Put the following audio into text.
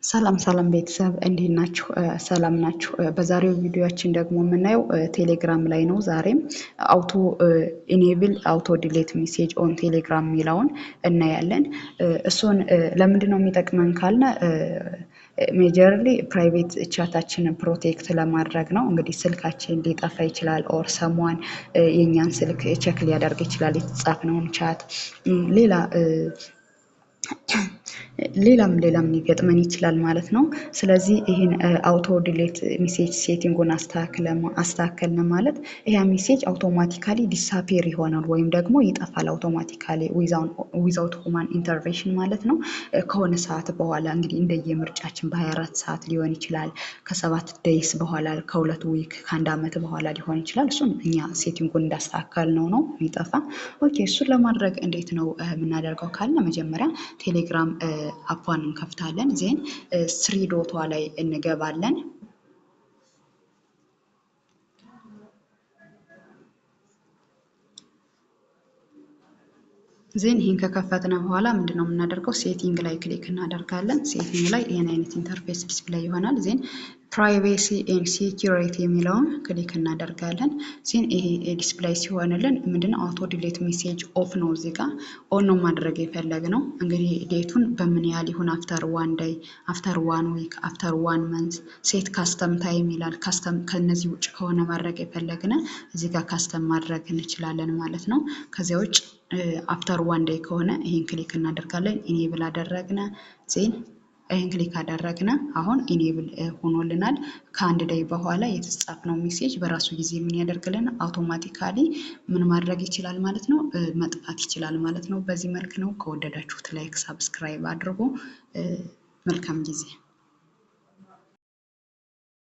ሰላም ሰላም ቤተሰብ እንዴት ናችሁ? ሰላም ናችሁ? በዛሬው ቪዲዮአችን ደግሞ የምናየው ቴሌግራም ላይ ነው። ዛሬም አውቶ ኢኔብል አውቶ ዲሌት ሜሴጅ ኦን ቴሌግራም የሚለውን እናያለን። እሱን ለምንድን ነው የሚጠቅመን ካልነ ሜጀርሊ ፕራይቬት ቻታችንን ፕሮቴክት ለማድረግ ነው። እንግዲህ ስልካችን ሊጠፋ ይችላል ኦር ሰሟን የኛን ስልክ ቼክ ሊያደርግ ይችላል የተጻፍነውን ቻት ሌላም ሊገጥመን ይችላል ማለት ነው። ስለዚህ ይህን አውቶ ዲሌት ሜሴጅ ሴቲንጉን አስተካከልን ማለት ይሄ ሜሴጅ አውቶማቲካሊ ዲሳፔር ይሆናል ወይም ደግሞ ይጠፋል አውቶማቲካሊ ዊዛውት ሁማን ኢንተርቬንሽን ማለት ነው። ከሆነ ሰዓት በኋላ እንግዲህ እንደየምርጫችን በ24 ሰዓት ሊሆን ይችላል፣ ከ7 ዴይስ በኋላ፣ ከ2 ዊክ፣ ከአንድ ዓመት በኋላ ሊሆን ይችላል። እሱን እኛ ሴቲንጉን እንዳስተካከልነው ነው የሚጠፋ። ኦኬ እሱን ለማድረግ እንዴት ነው የምናደርገው ካልን መጀመሪያ ቴሌግራም አፓን እንከፍታለን። ዜን ስሪ ዶቷ ላይ እንገባለን። ዜን ይህን ከከፈትነ በኋላ ምንድነው የምናደርገው? ሴቲንግ ላይ ክሊክ እናደርጋለን። ሴቲንግ ላይ ይህን አይነት ኢንተርፌስ ዲስፕሌይ ይሆናል። ዜን ፕራይቬሲ ኤንድ ሴኩሪቲ የሚለውን ክሊክ እናደርጋለን። ዜን ይሄ ዲስፕሌይ ሲሆንልን ምንድነው አውቶ ዲሌት ሜሴጅ ኦፍ ነው። እዚህ ጋር ኦን ነው ማድረግ የፈለግነው። እንግዲህ ዴቱን በምን ያህል ይሁን፣ አፍተር 1 ዴይ፣ አፍተር 1 ዊክ፣ አፍተር 1 መንዝ፣ ሴት ካስተም ታይም ይላል። ካስተም ከነዚህ ውጭ ከሆነ ማድረግ የፈለግነ እዚህ ጋር ካስተም ማድረግ እንችላለን ማለት ነው። ከዚያ ውጭ አፍተር 1 ዴይ ከሆነ ይሄን ክሊክ እናደርጋለን። ኢኔብል አደረግነ። ዜን ይሄን ክሊክ አደረግነ። አሁን ኢኔብል ሆኖልናል። ከአንድ ዴይ በኋላ የተጻፈው ሜሴጅ በራሱ ጊዜ ምን ያደርግልን አውቶማቲካሊ ምን ማድረግ ይችላል ማለት ነው፣ መጥፋት ይችላል ማለት ነው። በዚህ መልክ ነው። ከወደዳችሁት ላይክ፣ ሰብስክራይብ አድርጉ። መልካም ጊዜ